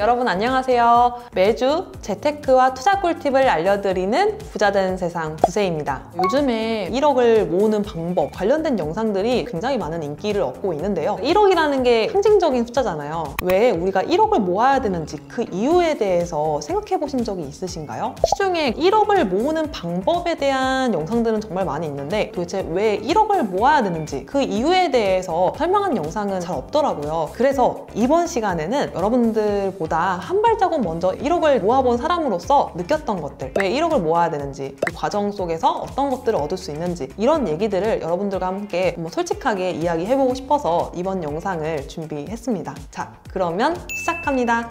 여러분 안녕하세요. 매주 재테크와 투자 꿀팁을 알려드리는 부자된 세상 부세입니다. 요즘에 1억을 모으는 방법 관련된 영상들이 굉장히 많은 인기를 얻고 있는데요. 1억이라는 게 상징적인 숫자잖아요. 왜 우리가 1억을 모아야 되는지 그 이유에 대해서 생각해 보신 적이 있으신가요? 시중에 1억을 모으는 방법에 대한 영상들은 정말 많이 있는데 도대체 왜 1억을 모아야 되는지 그 이유에 대해서 설명한 영상은 잘 없더라고요. 그래서 이번 시간에는 여러분들보다 한 발자국 먼저 1억을 모아본 사람으로서 느꼈던 것들, 왜 1억을 모아야 되는지, 그 과정 속에서 어떤 것들을 얻을 수 있는지 이런 얘기들을 여러분들과 함께 솔직하게 이야기해보고 싶어서 이번 영상을 준비했습니다. 자, 그러면 시작합니다.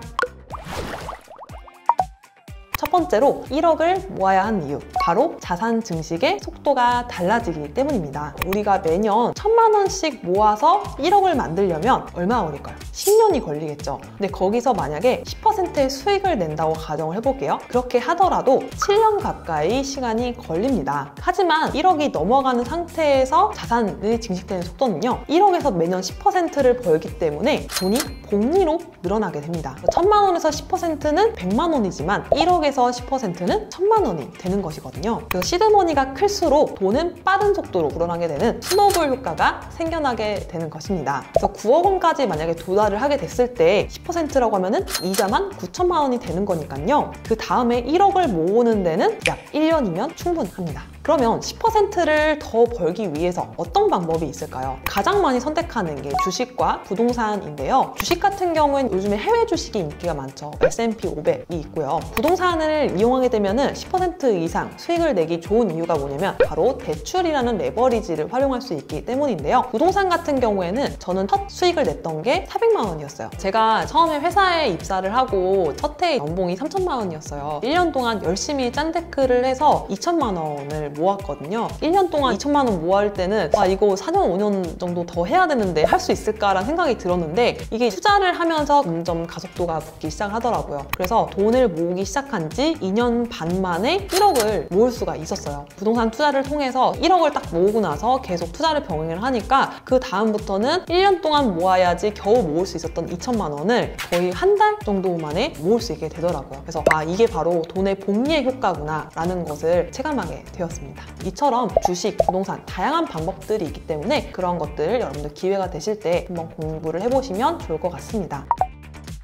첫 번째로 1억을 모아야 하는 이유, 바로 자산 증식의 속도가 달라지기 때문입니다. 우리가 매년 1000만 원씩 모아서 1억을 만들려면 얼마나 걸릴까요? 10년이 걸리겠죠. 근데 거기서 만약에 10%의 수익을 낸다고 가정을 해볼게요. 그렇게 하더라도 7년 가까이 시간이 걸립니다. 하지만 1억이 넘어가는 상태에서 자산이 증식되는 속도는요, 1억에서 매년 10%를 벌기 때문에 돈이 복리로 늘어나게 됩니다. 1000만 원에서 10%는 100만 원이지만 1억에서 10%는 1000만 원이 되는 것이거든요. 그래서 시드머니가 클수록 돈은 빠른 속도로 불어나게 되는 스노우볼 효과가 생겨나게 되는 것입니다. 그래서 9억 원까지 만약에 도달을 하게 됐을 때 10%라고 하면은 이자만 9천만 원이 되는 거니까요. 그 다음에 1억을 모으는 데는 약 1년이면 충분합니다. 그러면 10%를 더 벌기 위해서 어떤 방법이 있을까요? 가장 많이 선택하는 게 주식과 부동산인데요. 주식 같은 경우는 요즘에 해외 주식이 인기가 많죠. S&P 500이 있고요. 부동산을 이용하게 되면 10% 이상 수익을 내기 좋은 이유가 뭐냐면 바로 대출이라는 레버리지를 활용할 수 있기 때문인데요. 부동산 같은 경우에는 저는 첫 수익을 냈던 게 400만 원이었어요. 제가 처음에 회사에 입사를 하고 첫 해 연봉이 3천만 원이었어요. 1년 동안 열심히 짠테크를 해서 2천만 원을 모았거든요. 1년 동안 2천만 원 모을 때는 이거 4년, 5년 정도 더 해야 되는데 할 수 있을까라는 생각이 들었는데 이게 투자를 하면서 점점 가속도가 붙기 시작하더라고요. 그래서 돈을 모으기 시작한 지 2년 반 만에 1억을 모을 수가 있었어요. 부동산 투자를 통해서 1억을 딱 모으고 나서 계속 투자를 병행을 하니까 그 다음부터는 1년 동안 모아야지 겨우 모을 수 있었던 2천만 원을 거의 한 달 정도 만에 모을 수 있게 되더라고요. 그래서 이게 바로 돈의 복리의 효과구나 라는 것을 체감하게 되었습니다. 이처럼 주식, 부동산 다양한 방법들이 있기 때문에 그런 것들을 여러분들 기회가 되실 때 한번 공부를 해보시면 좋을 것 같습니다.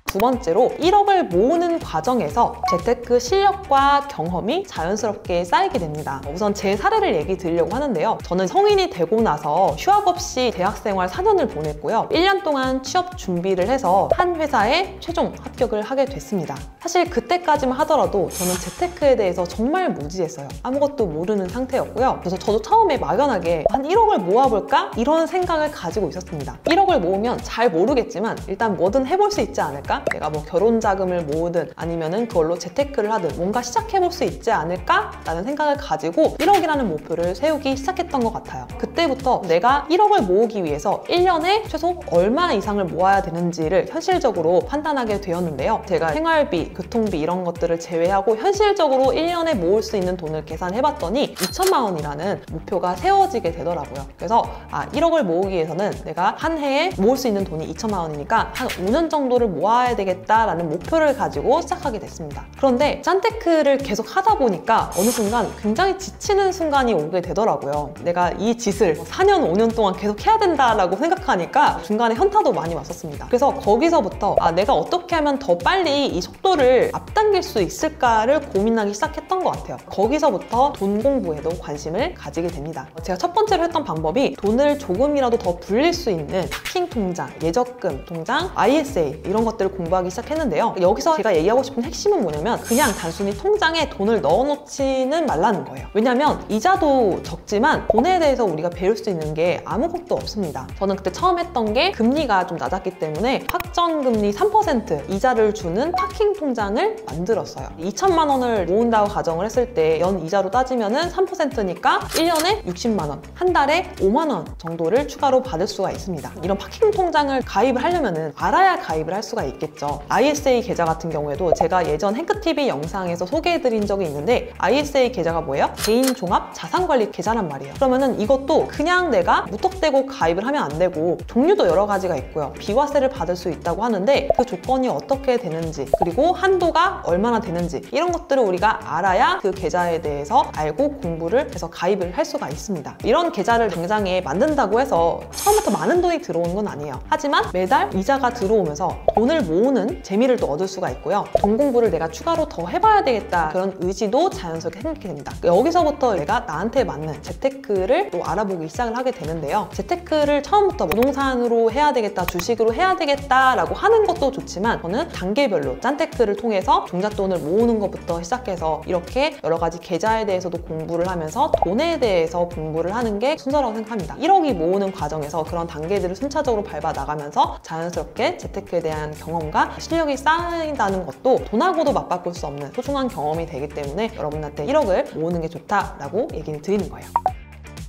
두 번째로 1억을 모으는 과정에서 재테크 실력과 경험이 자연스럽게 쌓이게 됩니다. 우선 제 사례를 얘기 드리려고 하는데요. 저는 성인이 되고 나서 휴학 없이 대학생활 4년을 보냈고요. 1년 동안 취업 준비를 해서 한 회사에 최종 합격을 하게 됐습니다. 사실 그때까지만 하더라도 저는 재테크에 대해서 정말 무지했어요. 아무것도 모르는 상태였고요. 그래서 저도 처음에 막연하게 한 1억을 모아볼까? 이런 생각을 가지고 있었습니다. 1억을 모으면 잘 모르겠지만 일단 뭐든 해볼 수 있지 않을까? 내가 결혼 자금을 모으든 아니면은 그걸로 재테크를 하든 뭔가 시작해볼 수 있지 않을까? 라는 생각을 가지고 1억이라는 목표를 세우기 시작했던 것 같아요. 그때부터 내가 1억을 모으기 위해서 1년에 최소 얼마 이상을 모아야 되는지를 현실적으로 판단하게 되었는데요. 제가 생활비, 교통비 이런 것들을 제외하고 현실적으로 1년에 모을 수 있는 돈을 계산해봤더니 2천만 원이라는 목표가 세워지게 되더라고요. 그래서 1억을 모으기 위해서는 내가 한 해에 모을 수 있는 돈이 2천만 원이니까 한 5년 정도를 모아야 되겠다라는 목표를 가지고 시작하게 됐습니다. 그런데 짠테크를 계속 하다 보니까 어느 순간 굉장히 지치는 순간이 오게 되더라고요. 내가 이 짓을 4년, 5년 동안 계속 해야 된다라고 생각하니까 중간에 현타도 많이 왔었습니다. 그래서 거기서부터 내가 어떻게 하면 더 빨리 이 속도를 앞당길 수 있을까를 고민하기 시작했던 것 같아요. 거기서부터 돈 공부에도 관심을 가지게 됩니다. 제가 첫 번째로 했던 방법이 돈을 조금이라도 더 불릴 수 있는 파킹 통장, 예적금 통장, ISA 이런 것들을 공부하기 시작했는데요. 여기서 제가 얘기하고 싶은 핵심은 뭐냐면 그냥 단순히 통장에 돈을 넣어놓지는 말라는 거예요. 왜냐면 이자도 적지만 돈에 대해서 우리가 배울 수 있는 게 아무것도 없습니다. 저는 그때 처음 했던 게 금리가 좀 낮았기 때문에 확정금리 3% 이자를 주는 파킹 통장을 만들었어요. 2천만 원을 모은다고 가정을 했을 때 연 이자로 따지면은 3%니까 1년에 60만 원, 한 달에 5만 원 정도를 추가로 받을 수가 있습니다. 이런 파킹 통장을 가입을 하려면은 알아야 가입을 할 수가 있겠죠. 있겠죠. ISA 계좌 같은 경우에도 제가 예전 행크TV 영상에서 소개해드린 적이 있는데 ISA 계좌가 뭐예요? 개인 종합 자산관리 계좌란 말이에요. 그러면은 이것도 그냥 내가 무턱대고 가입을 하면 안 되고 종류도 여러 가지가 있고요. 비과세를 받을 수 있다고 하는데 그 조건이 어떻게 되는지 그리고 한도가 얼마나 되는지 이런 것들을 우리가 알아야 그 계좌에 대해서 알고 공부를 해서 가입을 할 수가 있습니다. 이런 계좌를 당장에 만든다고 해서 처음부터 많은 돈이 들어오는 건 아니에요. 하지만 매달 이자가 들어오면서 돈을 모으는 재미를 또 얻을 수가 있고요. 돈 공부를 내가 추가로 더 해봐야 되겠다 그런 의지도 자연스럽게 생기게 됩니다. 여기서부터 내가 나한테 맞는 재테크를 또 알아보기 시작을 하게 되는데요. 재테크를 처음부터 부동산으로 해야 되겠다, 주식으로 해야 되겠다라고 하는 것도 좋지만 저는 단계별로 짠테크를 통해서 종잣돈을 모으는 것부터 시작해서 이렇게 여러 가지 계좌에 대해서도 공부를 하면서 돈에 대해서 공부를 하는 게 순서라고 생각합니다. 1억이 모으는 과정에서 그런 단계들을 순차적으로 밟아 나가면서 자연스럽게 재테크에 대한 경험과 실력이 쌓인다는 것도 돈하고도 맞바꿀 수 없는 소중한 경험이 되기 때문에 여러분한테 1억을 모으는 게 좋다라고 얘기를 드리는 거예요.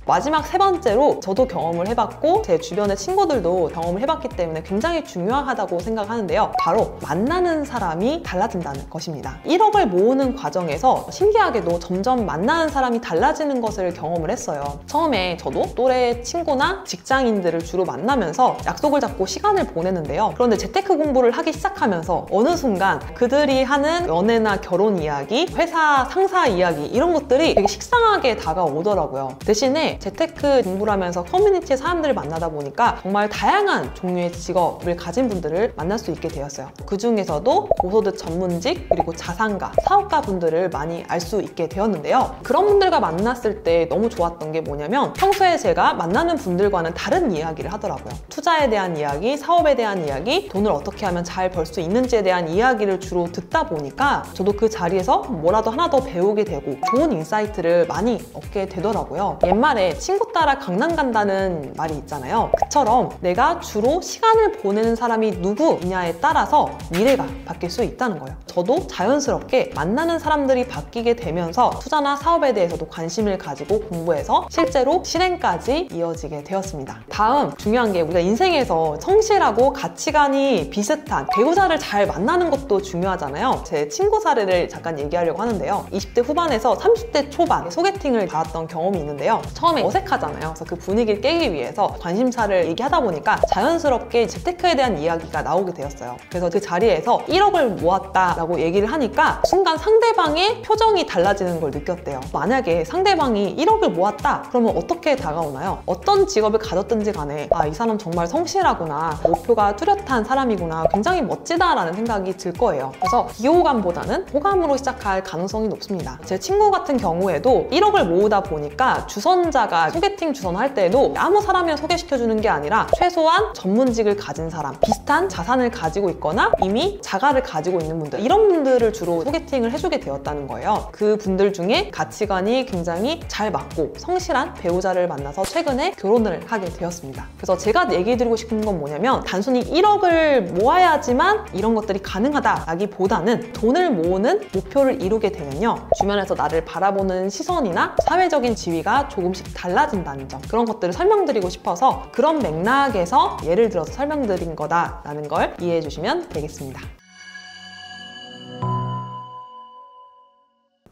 마지막 세 번째로 저도 경험을 해봤고 제 주변의 친구들도 경험을 해봤기 때문에 굉장히 중요하다고 생각하는데요. 바로 만나는 사람이 달라진다는 것입니다. 1억을 모으는 과정에서 신기하게도 점점 만나는 사람이 달라지는 것을 경험을 했어요. 처음에 저도 또래 친구나 직장인들을 주로 만나면서 약속을 잡고 시간을 보내는데요. 그런데 재테크 공부를 하기 시작하면서 어느 순간 그들이 하는 연애나 결혼 이야기, 회사 상사 이야기 이런 것들이 되게 식상하게 다가오더라고요. 대신에 재테크 공부를 하면서 커뮤니티의 사람들을 만나다 보니까 정말 다양한 종류의 직업을 가진 분들을 만날 수 있게 되었어요. 그 중에서도 고소득 전문직 그리고 자산가, 사업가 분들을 많이 알 수 있게 되었는데요. 그런 분들과 만났을 때 너무 좋았던 게 뭐냐면 평소에 제가 만나는 분들과는 다른 이야기를 하더라고요. 투자에 대한 이야기, 사업에 대한 이야기, 돈을 어떻게 하면 잘 벌 수 있는지에 대한 이야기를 주로 듣다 보니까 저도 그 자리에서 뭐라도 하나 더 배우게 되고 좋은 인사이트를 많이 얻게 되더라고요. 옛말에 친구 따라 강남 간다는 말이 있잖아요. 그처럼 내가 주로 시간을 보내는 사람이 누구이냐에 따라서 미래가 바뀔 수 있다는 거예요. 저도 자연스럽게 만나는 사람들이 바뀌게 되면서 투자나 사업에 대해서도 관심을 가지고 공부해서 실제로 실행까지 이어지게 되었습니다. 다음 중요한 게 우리가 인생에서 성실하고 가치관이 비슷한 배우자를 잘 만나는 것도 중요하잖아요. 제 친구 사례를 잠깐 얘기하려고 하는데요. 20대 후반에서 30대 초반 소개팅을 받았던 경험이 있는데요. 처음에 어색하잖아요. 그래서 그 분위기를 깨기 위해서 관심사를 얘기하다 보니까 자연스럽게 재테크에 대한 이야기가 나오게 되었어요. 그래서 그 자리에서 1억을 모았다라고 얘기를 하니까 순간 상대방의 표정이 달라지는 걸 느꼈대요. 만약에 상대방이 1억을 모았다 그러면 어떻게 다가오나요? 어떤 직업을 가졌든지 간에 이 사람 정말 성실하구나, 목표가 뚜렷한 사람이구나, 굉장히 멋지다라는 생각이 들 거예요. 그래서 비호감보다는 호감으로 시작할 가능성이 높습니다. 제 친구 같은 경우에도 1억을 모으다 보니까 주선자가 소개팅 주선할 때에도 아무 사람이나 소개시켜주는 게 아니라 최소한 전문직을 가진 사람, 비슷한 자산을 가지고 있거나 이미 자가를 가지고 있는 분들, 이런 분들을 주로 소개팅을 해주게 되었다는 거예요. 그 분들 중에 가치관이 굉장히 잘 맞고 성실한 배우자를 만나서 최근에 결혼을 하게 되었습니다. 그래서 제가 얘기 드리고 싶은 건 뭐냐면 단순히 1억을 모아야지만 이런 것들이 가능하다라기보다는 돈을 모으는 목표를 이루게 되면요. 주변에서 나를 바라보는 시선이나 사회적인 지위가 조금씩 달라진다는 점, 그런 것들을 설명드리고 싶어서 그런 맥락에서 예를 들어서 설명드린 거다라는 걸 이해해 주시면 되겠습니다.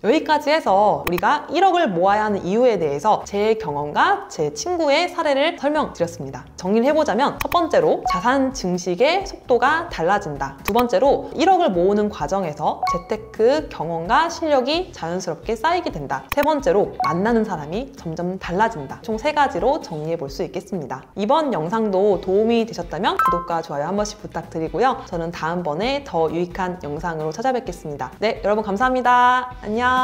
여기까지 해서 우리가 1억을 모아야 하는 이유에 대해서 제 경험과 제 친구의 사례를 설명드렸습니다. 정리를 해보자면 첫 번째로 자산 증식의 속도가 달라진다. 두 번째로 1억을 모으는 과정에서 재테크 경험과 실력이 자연스럽게 쌓이게 된다. 세 번째로 만나는 사람이 점점 달라진다. 총 세 가지로 정리해 볼 수 있겠습니다. 이번 영상도 도움이 되셨다면 구독과 좋아요 한 번씩 부탁드리고요. 저는 다음번에 더 유익한 영상으로 찾아뵙겠습니다. 네, 여러분 감사합니다. 안녕.